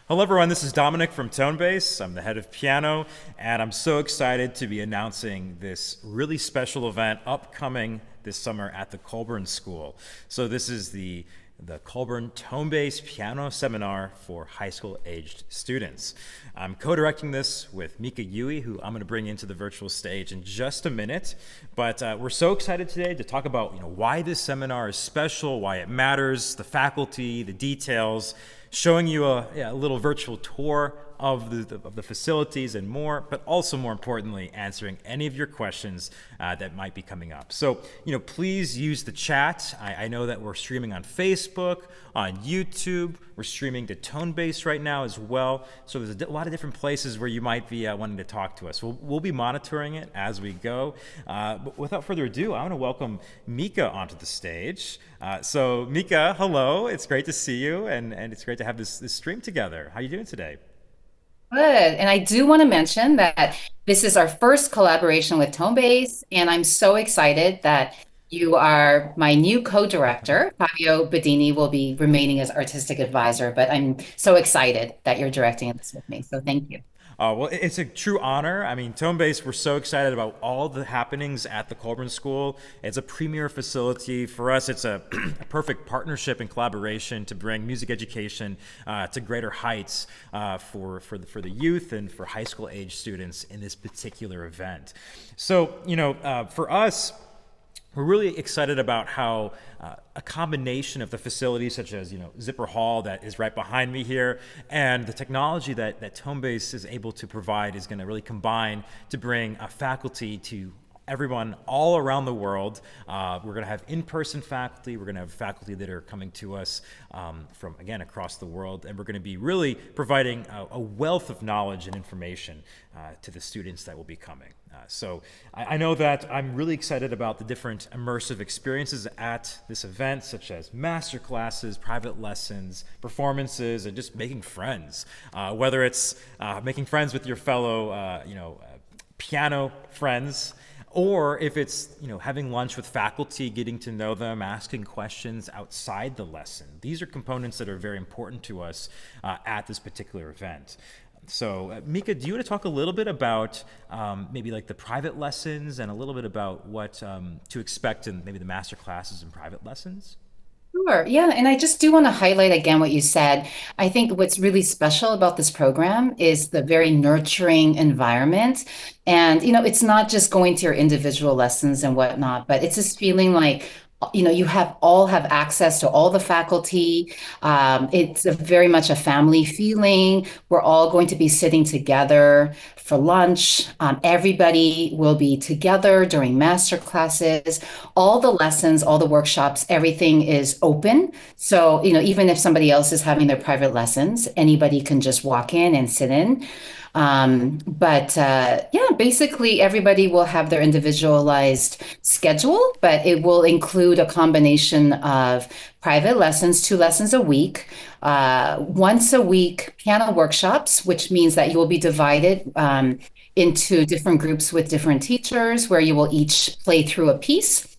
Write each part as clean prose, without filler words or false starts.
Hello, everyone. This is Dominic from TONEBASE. I'm the head of piano, and I'm so excited to be announcing this really special event upcoming this summer at the Colburn School. So this is the Colburn TONEBASE Piano Seminar for high school-aged students. I'm co-directing this with Mika Yui, who I'm going to bring into the virtual stage in just a minute. But we're so excited today to talk about why this seminar is special, why it matters, the faculty, the details, showing you a little virtual tour of the facilities and more, but also more importantly, answering any of your questions that might be coming up. So, please use the chat. I know that we're streaming on Facebook, on YouTube. We're streaming to TONEBASE right now as well. So there's a lot of different places where you might be wanting to talk to us. We'll be monitoring it as we go. But without further ado, I want to welcome Mika onto the stage. So Mika, hello. It's great to see you, and it's great to have this stream together. How are you doing today? Good. And I do want to mention that this is our first collaboration with ToneBase, and I'm so excited that you are my new co-director. Fabio Bedini will be remaining as artistic advisor, but I'm so excited that you're directing this with me. So thank you. Well, it's a true honor. I mean, ToneBase, we're so excited about all the happenings at the Colburn School. It's a premier facility. For us, it's a perfect partnership and collaboration to bring music education to greater heights for the youth and for high school age students in this particular event. So, for us, we're really excited about how a combination of the facilities such as Zipper Hall that is right behind me here and the technology that ToneBase is able to provide is going to really combine to bring faculty to everyone all around the world. We're going to have in-person faculty. We're going to have faculty that are coming to us from, again, across the world. And we're going to be really providing a wealth of knowledge and information to the students that will be coming. So I know that I'm really excited about the different immersive experiences at this event, such as master classes, private lessons, performances, and just making friends. Whether it's making friends with your fellow, piano friends, or if it's having lunch with faculty, getting to know them, asking questions outside the lesson. These are components that are very important to us at this particular event. So Mika, do you want to talk a little bit about maybe like the private lessons and a little bit about what to expect in maybe the master classes and private lessons? Sure. Yeah. And I just do want to highlight again what you said. I think what's really special about this program is the very nurturing environment. And, it's not just going to your individual lessons and whatnot, but it's this feeling like, you have access to all the faculty. It's very much a family feeling. We're all going to be sitting together for lunch. Everybody will be together during master classes. All the lessons, all the workshops, everything is open. So, even if somebody else is having their private lessons, anybody can just walk in and sit in. But yeah, basically everybody will have their individualized schedule, but it will include a combination of private lessons, 2 lessons a week, once a week piano workshops, which means that you will be divided into different groups with different teachers where you will each play through a piece.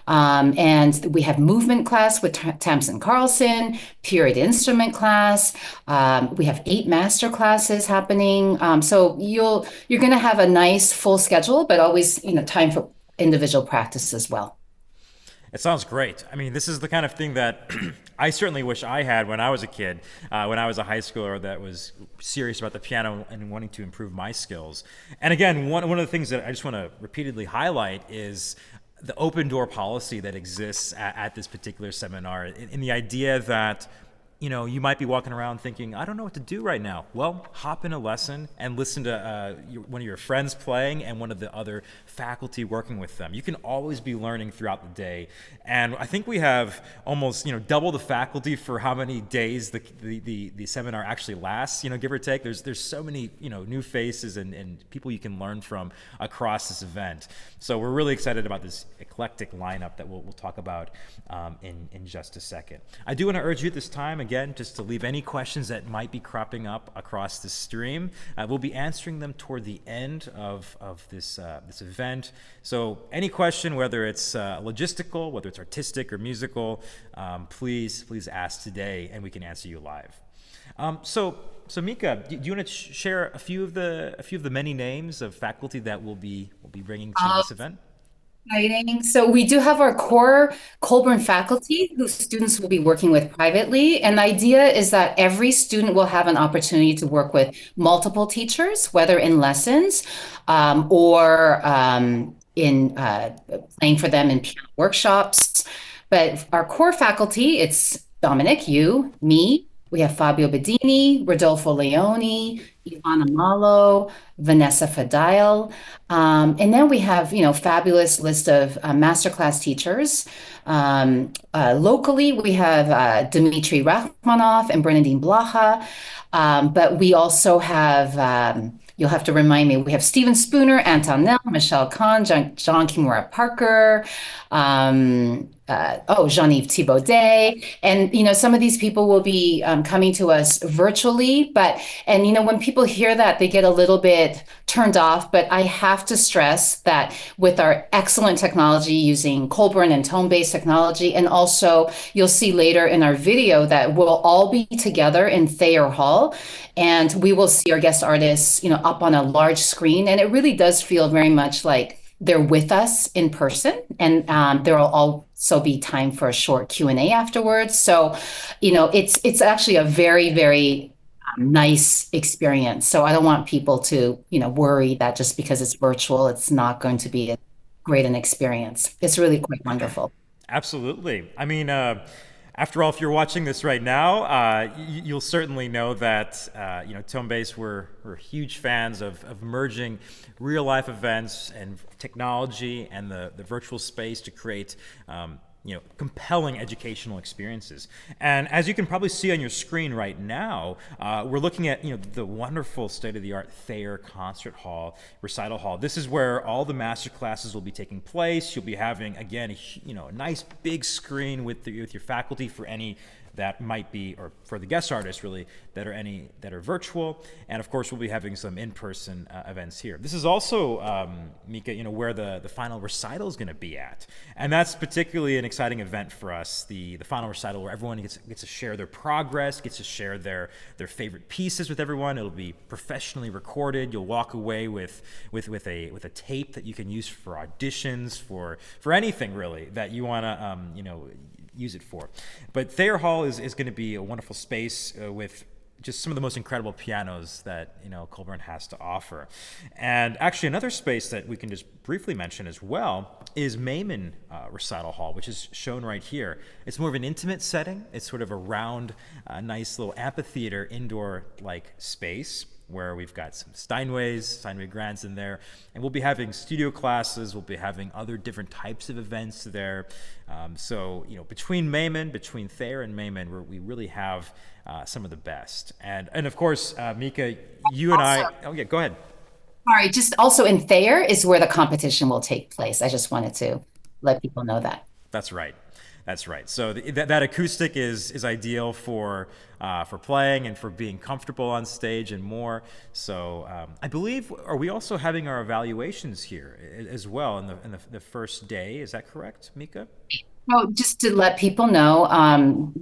And we have movement class with Tamsin Carlson, period instrument class. We have 8 master classes happening. So you're going to have a nice full schedule, but always, time for individual practice as well. It sounds great. I mean, this is the kind of thing that I certainly wish I had when I was a kid, when I was a high schooler that was serious about the piano and wanting to improve my skills. And again, one of the things that I just want to repeatedly highlight is the open door policy that exists at this particular seminar, in the idea that you might be walking around thinking, I don't know what to do right now. Well, hop in a lesson and listen to one of your friends playing and one of the other faculty working with them. You can always be learning throughout the day. And I think we have almost, double the faculty for how many days the seminar actually lasts, give or take. There's so many, new faces and people you can learn from across this event. So we're really excited about this eclectic lineup that we'll talk about in just a second. I do want to urge you at this time, again, just to leave any questions that might be cropping up across the stream. We'll be answering them toward the end of this event. So any question, whether it's logistical, whether it's artistic or musical, please ask today, and we can answer you live. So Mika, do you want to share a few of the many names of faculty that will be bringing to this event? Exciting. So we do have our core Colburn faculty who students will be working with privately. And the idea is that every student will have an opportunity to work with multiple teachers, whether in lessons or in playing for them in piano workshops. But our core faculty, it's Dominic, you, me. We have Fabio Bedini, Rodolfo Leone, Ivana Malo, Vanessa Fadile. And then we have, fabulous list of masterclass teachers. Locally, we have Dmitry Rachmanov and Bernadine Blaha. But we also have, you'll have to remind me, we have Stephen Spooner, Anton Nell, Michelle Kahn, John Kimura Parker, Jean-Yves Thibaudet. And, some of these people will be coming to us virtually. And, when people hear that, they get a little bit turned off. But I have to stress that with our excellent technology using Colburn and TONEBASE technology, and also you'll see later in our video that we'll all be together in Thayer Hall, and we will see our guest artists, up on a large screen. And it really does feel very much like they're with us in person, and there will also be time for a short Q&A afterwards. So, it's actually a very, very nice experience. So I don't want people to, worry that just because it's virtual, it's not going to be a great an experience. It's really quite wonderful. Absolutely. I mean, after all, if you're watching this right now, you'll certainly know that ToneBase we're huge fans of merging real life events and technology and the virtual space to create compelling educational experiences. And as you can probably see on your screen right now, we're looking at the wonderful state-of-the-art Thayer Concert Hall, Recital Hall. This is where all the master classes will be taking place. You'll be having, again, a nice big screen with your faculty for any that might be, or for the guest artists really, that are virtual, and of course we'll be having some in-person events here. This is also, Mika, where the final recital is going to be at, and that's particularly an exciting event for us. The final recital where everyone gets to share their progress, gets to share their favorite pieces with everyone. It'll be professionally recorded. You'll walk away with a tape that you can use for auditions, for anything really that you want to use it for. But Thayer Hall is going to be a wonderful space with just some of the most incredible pianos that Colburn has to offer. And actually another space that we can just briefly mention as well is Maiman Recital Hall, which is shown right here. It's more of an intimate setting. It's sort of a round, nice little amphitheater indoor-like space where we've got some Steinway Grands in there, and we'll be having studio classes, we'll be having other different types of events there. So, between Thayer and Maiman, we really have some of the best. And of course, Mika, you and I, oh yeah, go ahead. Sorry, just also in Thayer is where the competition will take place. I just wanted to let people know that. That's right. That's right. So that acoustic is ideal for playing and for being comfortable on stage and more. So I believe, are we also having our evaluations here as well in the first day? Is that correct, Mika? Oh, just to let people know,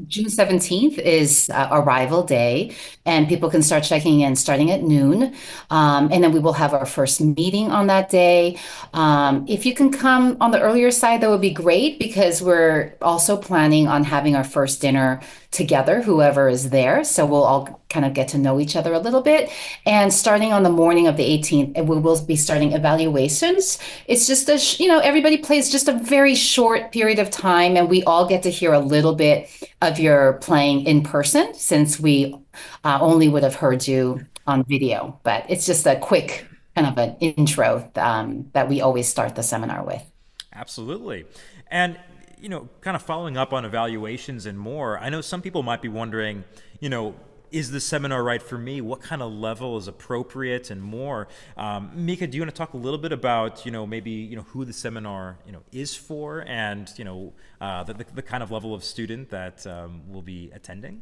June 17th is arrival day, and people can start checking in starting at noon. And then we will have our first meeting on that day. If you can come on the earlier side, that would be great, because we're also planning on having our first dinner together, whoever is there. So we'll all kind of get to know each other a little bit. And starting on the morning of the 18th, we will be starting evaluations. It's just everybody plays just a very short period of time, and we all get to hear a little bit of your playing in person, since we only would have heard you on video. But it's just a quick kind of an intro that we always start the seminar with. Absolutely. And kind of following up on evaluations and more, I know some people might be wondering, is the seminar right for me? What kind of level is appropriate and more? Mika, do you want to talk a little bit about, maybe, who the seminar, is for, and, the kind of level of student that will be attending?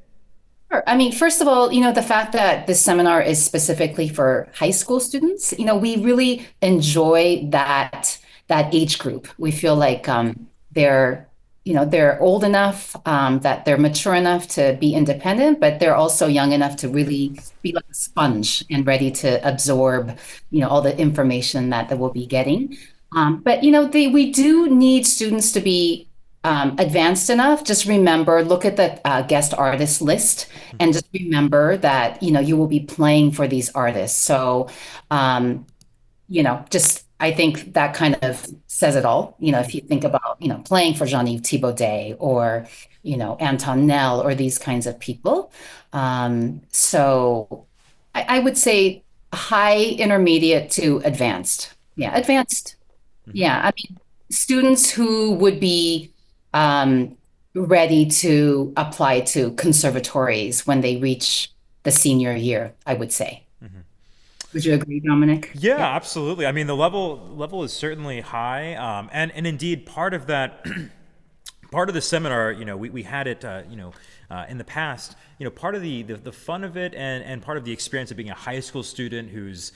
Sure. I mean, first of all, the fact that this seminar is specifically for high school students, we really enjoy that age group. We feel like they're they're old enough that they're mature enough to be independent, but they're also young enough to really be like a sponge and ready to absorb, all the information that they will be getting. But we do need students to be advanced enough. Just remember, look at the guest artist list, and just remember that you will be playing for these artists. So um, just I think that kind of says it all. If you think about, playing for Jean-Yves Thibaudet or, Antonelle or these kinds of people. So I would say high, intermediate to advanced. Yeah, advanced. Mhm. Yeah, I mean, students who would be um, ready to apply to conservatories when they reach the senior year, I would say. Mhm. Would you agree, Dominic? Yeah, Yeah. absolutely. I mean, the level is certainly high, and indeed part of that part of the seminar, we had it, in the past, part of the fun of it and part of the experience of being a high school student who's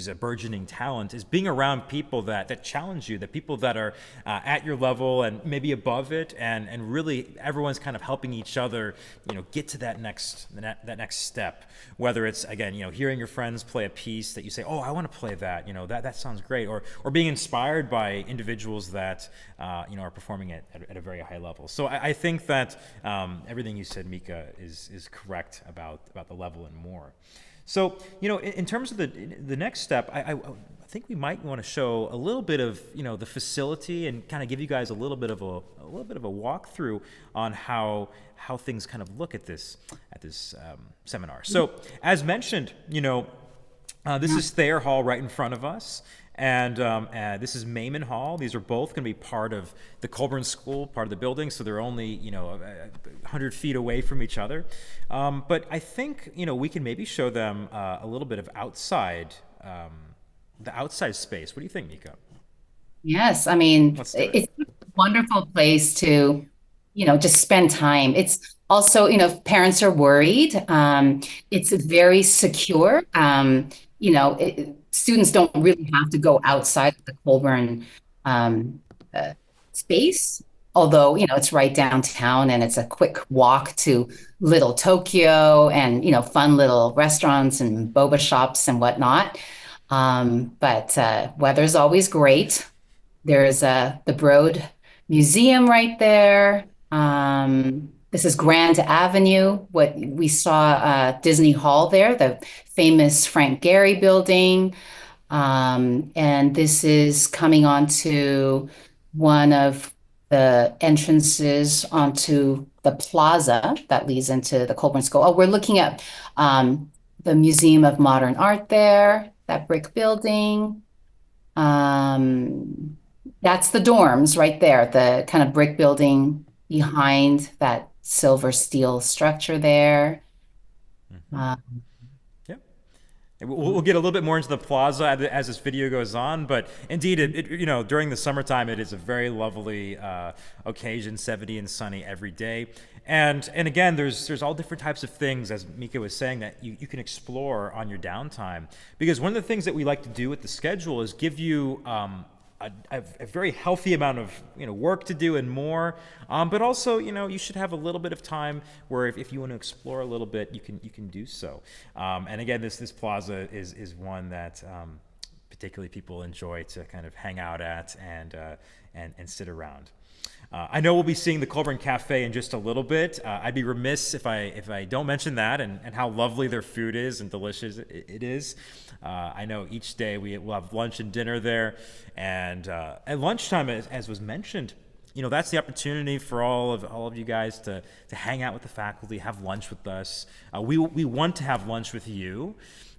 a burgeoning talent is being around people that challenge you, that people that are at your level and maybe above it, and really everyone's kind of helping each other, get to that next step. Whether it's again, hearing your friends play a piece that you say, oh, I want to play that, that sounds great, or being inspired by individuals that are performing at a very high level. So I think that everything you said, Mika, is correct about the level and more. So in terms of the next step, I think we might want to show a little bit of the facility and kind of give you guys a little bit of a walkthrough on how things kind of look at this seminar. So as mentioned, this is Thayer Hall right in front of us. And this is Mayman Hall. These are both going to be part of the Colburn School, part of the building, so they're only 100 feet away from each other. But I think we can maybe show them a little bit of the outside space. What do you think, Mika? Yes, I mean, Let's do it. it's a wonderful place to, just spend time. It's also, if parents are worried, it's very secure. Students don't really have to go outside of the Colburn um, uh, space, although, it's right downtown and it's a quick walk to Little Tokyo and, fun little restaurants and boba shops and whatnot. But weather's always great. There's the Broad Museum right there. This is Grand Avenue. What we saw Disney Hall there, the famous Frank Gehry building. And this is coming onto one of the entrances onto the plaza that leads into the Colburn School. Oh, we're looking at the Museum of Modern Art there, that brick building. Um, that's the dorms right there, the kind of brick building behind that silver steel structure there. Hmm. Uh, Yeah. And we'll get a little bit more into the plaza as this video goes on, but indeed, during the summertime, it is a very lovely occasion, 70 and sunny every day. And again, there's all different types of things, as Mika was saying, that you can explore on your downtime. Because one of the things that we like to do with the schedule is give you a very healthy amount of work to do and more, but also you should have a little bit of time where if you want to explore a little bit, you can do so. And again, this plaza is one that particularly people enjoy to kind of hang out at and sit around. I know we'll be seeing the Colburn Cafe in just a little bit. I'd be remiss if I don't mention that and how lovely their food is and delicious it is. I know each day we'll have lunch and dinner there, and at lunchtime, as was mentioned, that's the opportunity for all of you guys to hang out with the faculty, have lunch with us. We want to have lunch with you.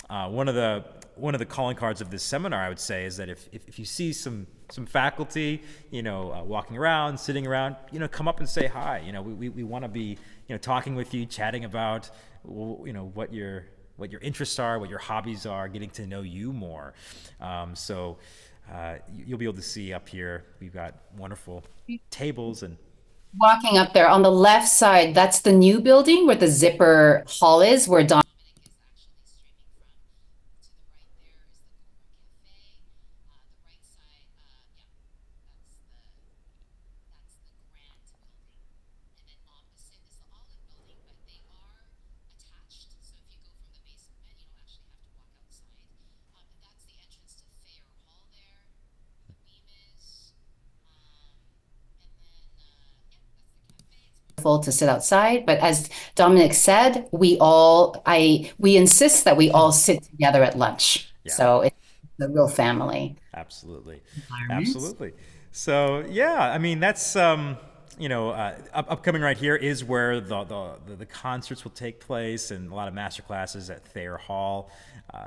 One of the calling cards of this seminar, I would say, is that if you see some faculty, walking around, sitting around, come up and say hi. We want to be, talking with you, chatting about, what your interests are, what your hobbies are, getting to know you more. So you'll be able to see up here, we've got wonderful tables and. Walking up there on the left side, that's the new building where the Zipper Hall is, where Dominic is actually streaming from. To the right there is the Colburn Cafe. The right side, yeah, that's the grand building. beautiful to sit outside. But as Dominic said, we insist that we all sit together at lunch. Yeah. So it's a real family Absolutely. environment. Absolutely. So yeah, I mean that's upcoming right here is where the concerts will take place and a lot of master classes at Thayer Hall.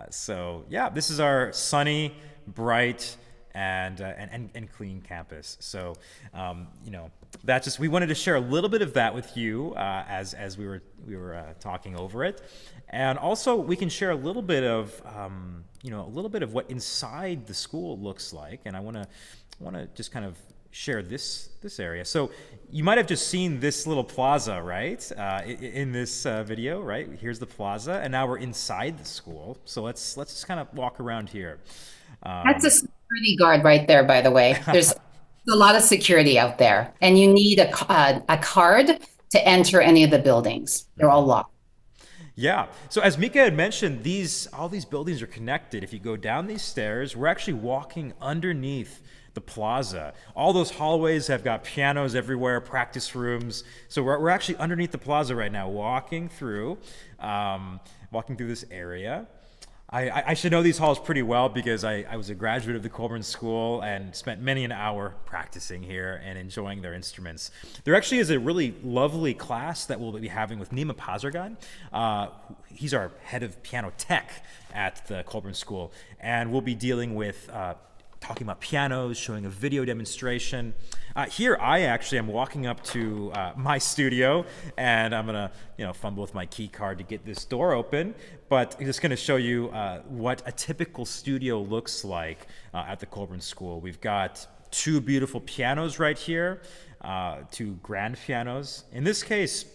So yeah, this is our sunny, bright, and clean campus. So that's just we wanted to share a little bit of that with you as we were talking over it, and also we can share a little bit of a little bit of what inside the school looks like, and I want to just kind of share this area. So you might have just seen this little plaza, right? In this video, right? Here's the plaza, and now we're inside the school. So let's just kind of walk around here. That's a security guard right there, by the way. There's a lot of security out there, and you need a card to enter any of the buildings. They're all locked. Yeah. So as Mika had mentioned, all these buildings are connected. If you go down these stairs, we're actually walking underneath the plaza. All those hallways have got pianos everywhere, practice rooms. So we're actually underneath the plaza right now, walking through this area. I should know these halls pretty well because I was a graduate of the Colburn School and spent many an hour practicing here and enjoying their instruments. There actually is a really lovely class that we'll be having with Nima Pazargan. He's our head of piano tech at the Colburn School, and we'll be dealing with talking about pianos, showing a video demonstration. Here I actually am walking up to my studio, and I'm gonna fumble with my key card to get this door open, but I'm just gonna show you what a typical studio looks like at the Colburn School. We've got two beautiful pianos right here, two grand pianos. In this case,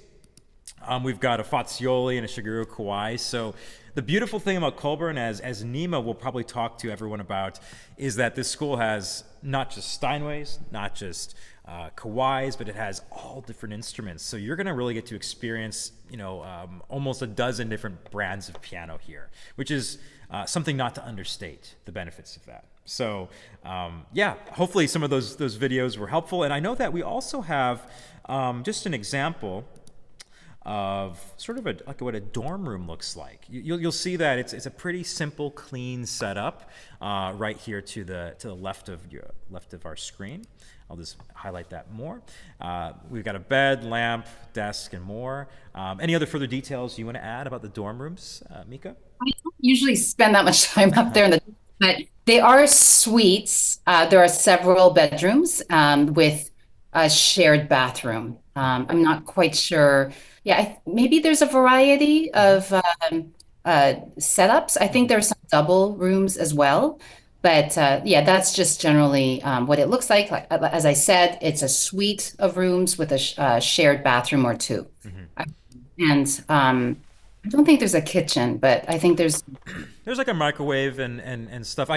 we've got a Fazioli and a Shigeru Kawai. So the beautiful thing about Colburn, as Nima will probably talk to everyone about, is that this school has not just Steinways, not just Kawais, but it has all different instruments. So you're going to really get to experience, almost a dozen different brands of piano here, which is something not to understate the benefits of that. So yeah, hopefully some of those videos were helpful. And I know that we also have just an example of sort of what a dorm room looks like. You'll see that it's a pretty simple, clean setup right here to the left of our screen. I'll just highlight that more. We've got a bed, lamp, desk, and more. Any other further details you want to add about the dorm rooms, Mika? I don't usually spend that much time up there but they are suites. There are several bedrooms with a shared bathroom. I'm not quite sure. Yeah, maybe there's a variety of setups. I think there's some double rooms as well. But yeah, that's just generally what it looks like. As I said, it's a suite of rooms with a shared bathroom or two. And I don't think there's a kitchen, but I think there's like a microwave and stuff.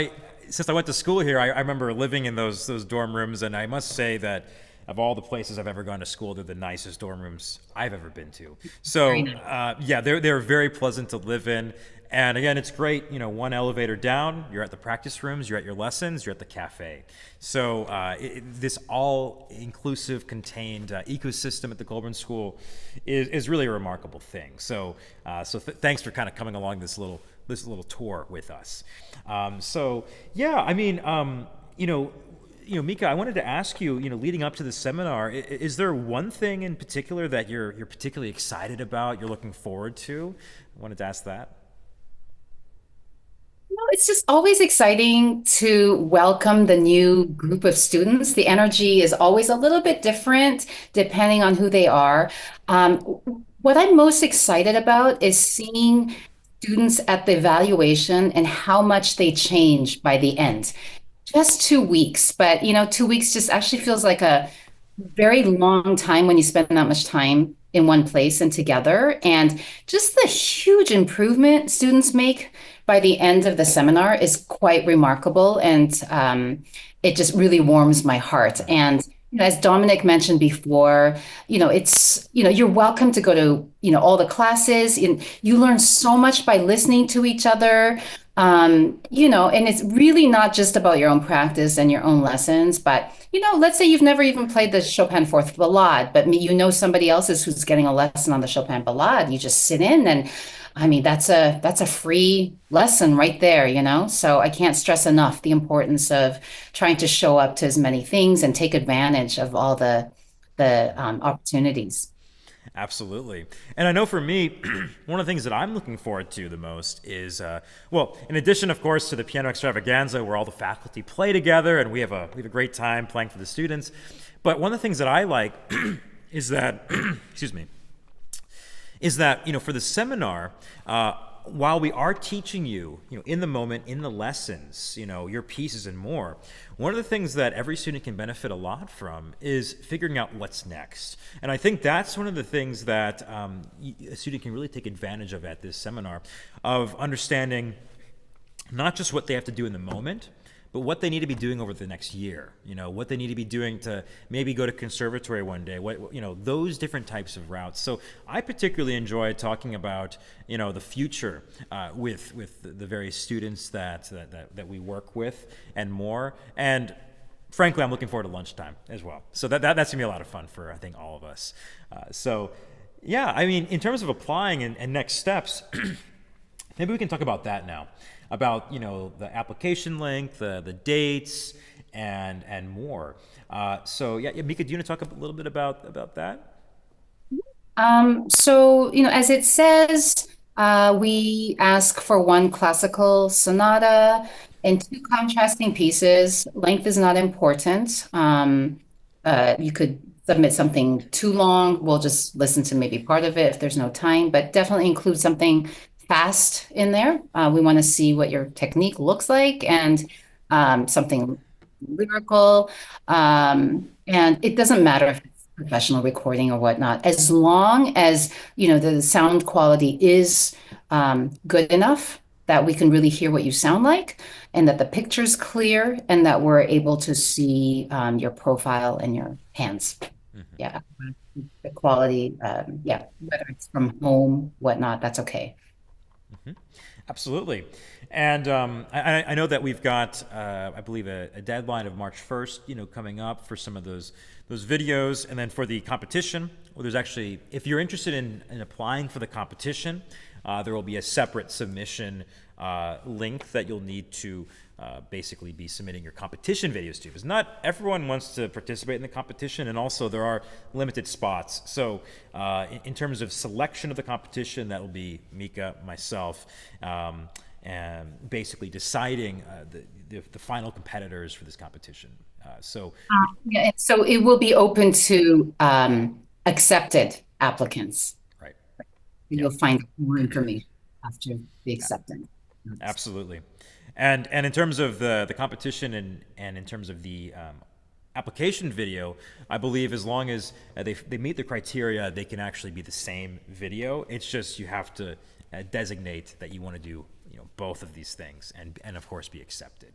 Since I went to school here, I remember living in those dorm rooms, and I must say that of all the places I've ever gone to school, they're the nicest dorm rooms I've ever been to. So yeah, they're very pleasant to live in. And again, it's great, one elevator down, you're at the practice rooms, you're at your lessons, you're at the cafe. So this all-inclusive, contained ecosystem at the Colburn School is really a remarkable thing. So thanks for kind of coming along this little tour with us. So yeah, I mean, Mika, I wanted to ask you, leading up to the seminar, is there one thing in particular that you're particularly excited about, you're looking forward to? I wanted to ask that. It's just always exciting to welcome the new group of students. The energy is always a little bit different depending on who they are. What I'm most excited about is seeing students at the evaluation and how much they change by the end. Just 2 weeks, but 2 weeks just actually feels like a very long time when you spend that much time in one place and together. And just the huge improvement students make by the end of the seminar is quite remarkable. And it just really warms my heart. And as Dominic mentioned before, it's, you're welcome to go to, all the classes. You learn so much by listening to each other. And it's really not just about your own practice and your own lessons, but let's say you've never even played the Chopin Fourth Ballade, but somebody else is who's getting a lesson on the Chopin Ballade. You just sit in, and I mean that's a free lesson right there. So I can't stress enough the importance of trying to show up to as many things and take advantage of all the opportunities. Absolutely. And I know for me, one of the things that I'm looking forward to the most is, well, in addition, of course, to the piano extravaganza where all the faculty play together and we have a great time playing for the students. But one of the things that I like is that, excuse me, is that, for the seminar, while we are teaching you, in the moment, in the lessons, your pieces and more, one of the things that every student can benefit a lot from is figuring out what's next. And I think that's one of the things that a student can really take advantage of at this seminar, of understanding not just what they have to do in the moment, but what they need to be doing over the next year, what they need to be doing to maybe go to conservatory one day, those different types of routes. So I particularly enjoy talking about, the future with the various students that we work with and more. And frankly, I'm looking forward to lunchtime as well. So that's gonna be a lot of fun for, I think, all of us. Yeah, I mean, in terms of applying and next steps, maybe we can talk about that now, about the application link, the dates, and more. Yeah, Mika, do you want to talk a little bit about that? As it says, we ask for one classical sonata and two contrasting pieces. Length is not important. You could submit something too long. We'll just listen to maybe part of it if there's no time, but definitely include something fast in there. We want to see what your technique looks like and something lyrical. And it doesn't matter if it's professional recording or whatnot, as long as the sound quality is good enough that we can really hear what you sound like, and that the picture's clear, and that we're able to see your profile and your hands. Yeah, the quality, yeah, whether it's from home, whatnot, that's okay. Absolutely. And I know that we've got, I believe, a deadline of March 1st, coming up for some of those videos. And then for the competition, well, there's actually, if you're interested in applying for the competition, there will be a separate submission link that you'll need to basically be submitting your competition videos to, because not everyone wants to participate in the competition, and also there are limited spots. So in terms of selection of the competition, that will be Mika, myself, and basically deciding the final competitors for this competition. Yeah, and so it will be open to accepted applicants. Right. Yeah. You'll find more information after the acceptance. Absolutely. And in terms of the competition and in terms of the application video, I believe as long as they meet the criteria, they can actually be the same video. It's just you have to designate that you want to do both of these things and of course be accepted.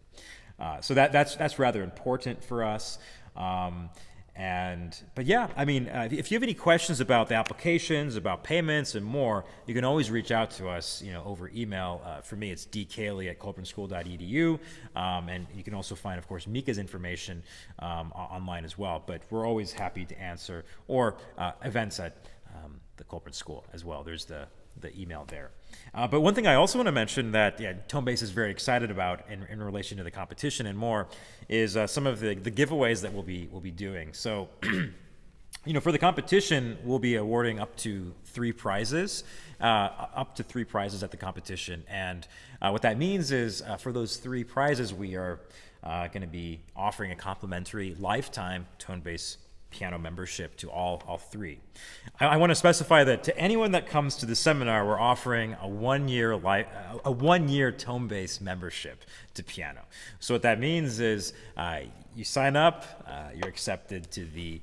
So that's rather important for us. But yeah, I mean, if you have any questions about the applications, about payments, and more, you can always reach out to us, over email. For me, it's dcayley@colburnschool.edu, and you can also find, of course, Mika's information online as well. But we're always happy to answer, or events at the Colburn School as well. There's the email there. But one thing I also want to mention that TONEBASE is very excited about in relation to the competition and more is some of the giveaways that we'll be doing. So, for the competition, we'll be awarding up to three prizes at the competition. And what that means is for those three prizes, we are going to be offering a complimentary lifetime TONEBASE piano membership to all three. I want to specify that to anyone that comes to the seminar, we're offering a one-year TONEBASE membership to piano. So what that means is you sign up, you're accepted to the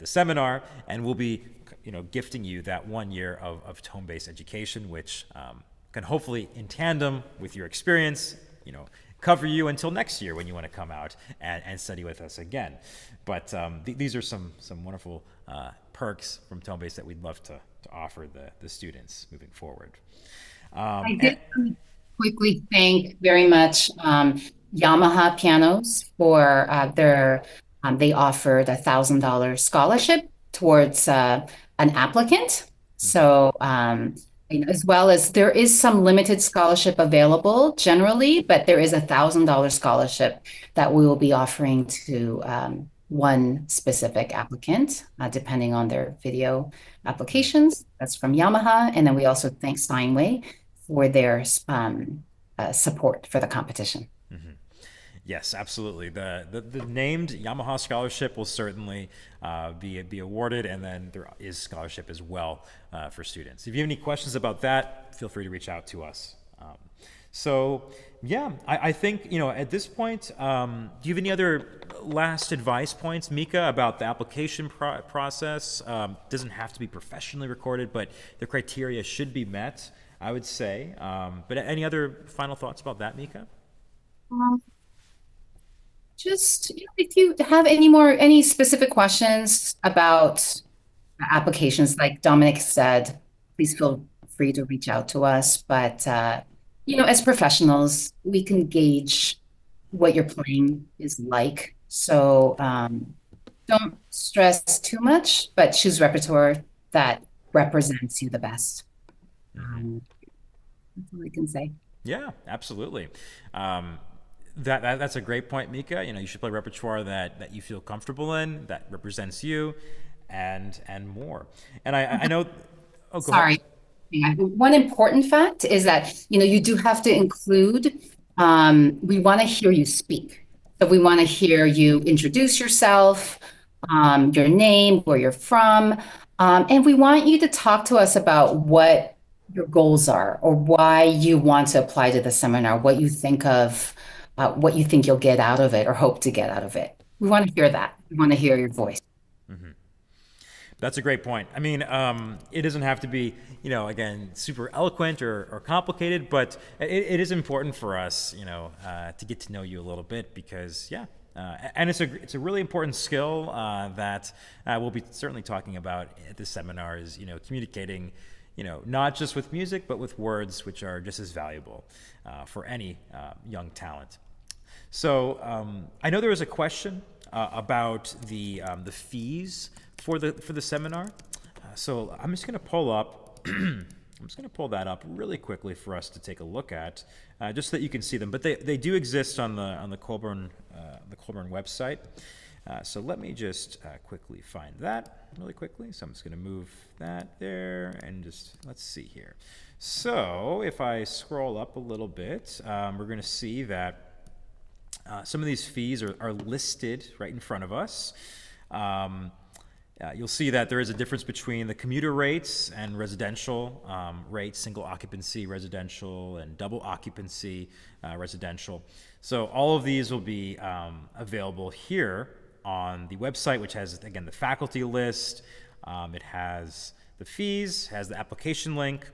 seminar, and we'll be gifting you that 1 year of TONEBASE education, which can hopefully, in tandem with your experience, cover you until next year when you want to come out and study with us again. But these are some wonderful perks from TONEBASE that we'd love to offer the students moving forward. I did, quickly thank very much Yamaha Pianos for they offered $1,000 scholarship towards an applicant. Hmm. So, as well as there is some limited scholarship available generally, but there is $1,000 scholarship that we will be offering to one specific applicant, depending on their video applications. That's from Yamaha. And then we also thank Steinway for their support for the competition. Yes, absolutely. The named Yamaha scholarship will certainly be awarded, and then there is scholarship as well for students. If you have any questions about that, feel free to reach out to us. So, yeah, I think, at this point, do you have any other last advice points, Mika, about the application process? Doesn't have to be professionally recorded, but the criteria should be met, I would say. But any other final thoughts about that, Mika? Um, just if you have any specific questions about applications, like Dominic said, please feel free to reach out to us. But as professionals, we can gauge what your playing is like. So don't stress too much, but choose repertoire that represents you the best. That's all I can say. Yeah, absolutely. Um, that's a great point, Mika. You should play repertoire that you feel comfortable in, that represents you, and more. And I know. Oh, go ahead. Sorry. Yeah. One important fact is that, you do have to include, we want to hear you speak. So we want to hear you introduce yourself, your name, where you're from, and we want you to talk to us about what your goals are or why you want to apply to the seminar, what you think you'll get out of it or hope to get out of it. We want to hear that. We want to hear your voice. That's a great point. I mean, it doesn't have to be, again, super eloquent or complicated, but it is important for us, to get to know you a little bit because, yeah, and it's a really important skill that we'll be certainly talking about at this seminar is, communicating, not just with music, but with words, which are just as valuable for any young talent. So I know there was a question about the fees for the seminar. So I'm just going to pull up. I'm just going to pull that up really quickly for us to take a look at, just so that you can see them. But they do exist on the Colburn website. So let me just quickly find that really quickly. So I'm just going to move that there and just let's see here. So if I scroll up a little bit, we're going to see that some of these fees are listed right in front of us. You'll see that there is a difference between the commuter rates and residential rates, single occupancy residential and double occupancy residential. So all of these will be available here on the website, which has, again, the faculty list. It has the fees, has the application link,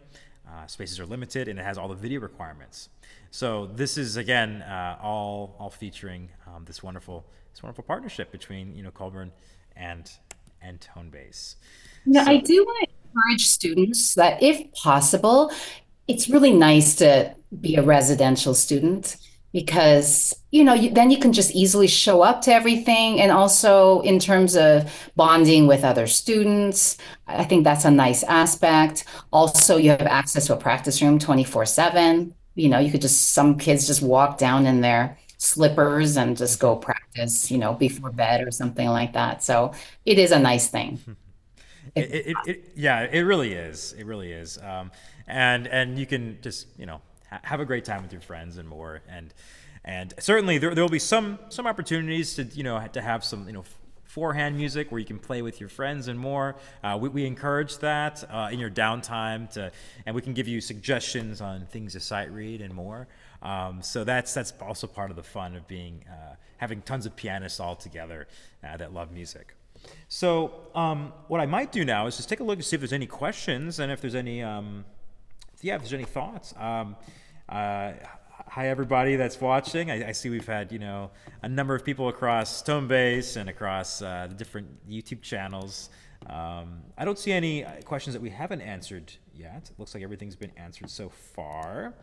spaces are limited, and it has all the video requirements. So this is, again, all featuring this wonderful partnership between Colburn and TONEBASE. I So do want to encourage students that if possible, it's really nice to be a residential student because, then you can just easily show up to everything. And also in terms of bonding with other students, I think that's a nice aspect. Also, you have access to a practice room 24/7. You could some kids just walk down in their slippers and just go practice, before bed or something like that. So it is a nice thing. yeah, it really is. It really is. And you can just have a great time with your friends and more. And certainly there will be some opportunities to to have some forehand music where you can play with your friends and more. We encourage that in your downtime and we can give you suggestions on things to sight read and more. So that's also part of the fun of being having tons of pianists all together that love music. So what I might do now is just take a look and see if there's any questions and if there's any if there's any thoughts. Hi everybody that's watching. I see we've had a number of people across TONEBASE and across the different YouTube channels. I don't see any questions that we haven't answered yet. It looks like everything's been answered so far.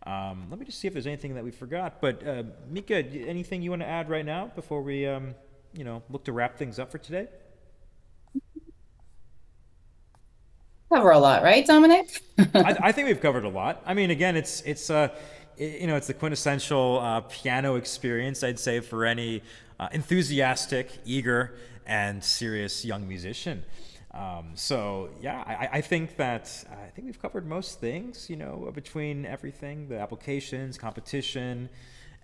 Let me just see if there's anything that we forgot. But Mika, anything you want to add right now before we, look to wrap things up for today? Cover a lot, right, Dominic? I think we've covered a lot. I mean, again, it's the quintessential piano experience, I'd say, for any enthusiastic, eager, and serious young musician. So yeah, I think we've covered most things, between everything, the applications, competition,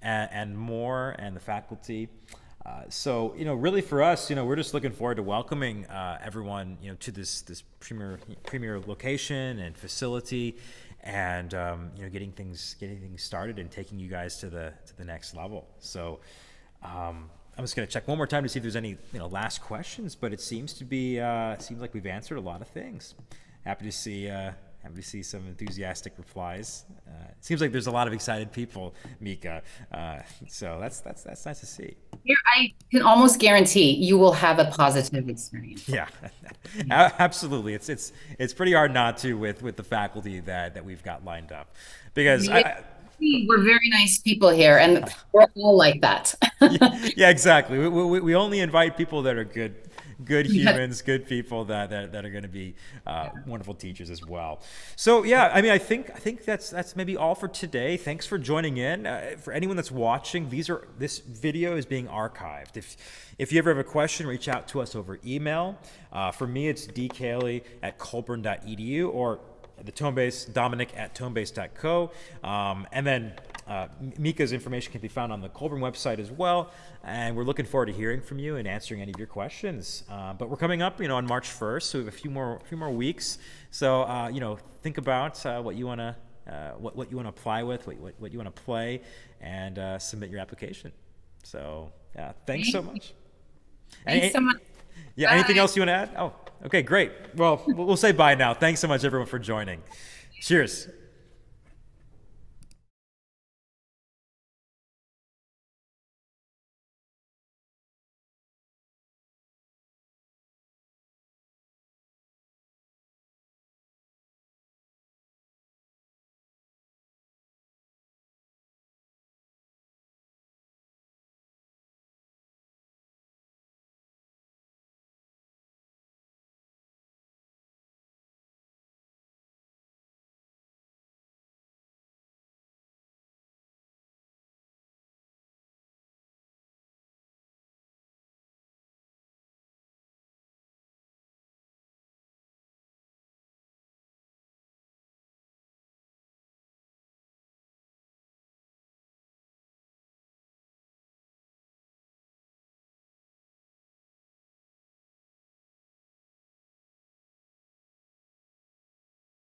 and more, and the faculty. So really for us, we're just looking forward to welcoming everyone, to this premier location and facility, and getting things started and taking you guys to the next level. So I'm just gonna check one more time to see if there's any last questions, but it seems like we've answered a lot of things. Happy to see some enthusiastic replies. It seems like there's a lot of excited people, Mika. So that's nice to see. Here, I can almost guarantee you will have a positive experience. Yeah, absolutely. It's pretty hard not to with the faculty that we've got lined up, because We're very nice people here, and we're all like that. yeah, exactly. We only invite people that are good humans, good people that are going to be wonderful teachers as well. So yeah, I mean, I think that's maybe all for today. Thanks for joining in. For anyone that's watching, this video is being archived. If you ever have a question, reach out to us over email. For me, it's dkaley@colburn.edu, or the TONEBASE, Dominic@tonebase.co. And then Mika's information can be found on the Colburn website as well. And we're looking forward to hearing from you and answering any of your questions. But we're coming up, on March 1st, so we have a few more weeks. So, think about what you want to apply with, what you want to play, and submit your application. So, yeah, thanks so much. Thanks so much. Yeah, Bye. anything else you want to add? Oh, okay, great. Well, we'll say bye now. Thanks so much, everyone, for joining. Cheers.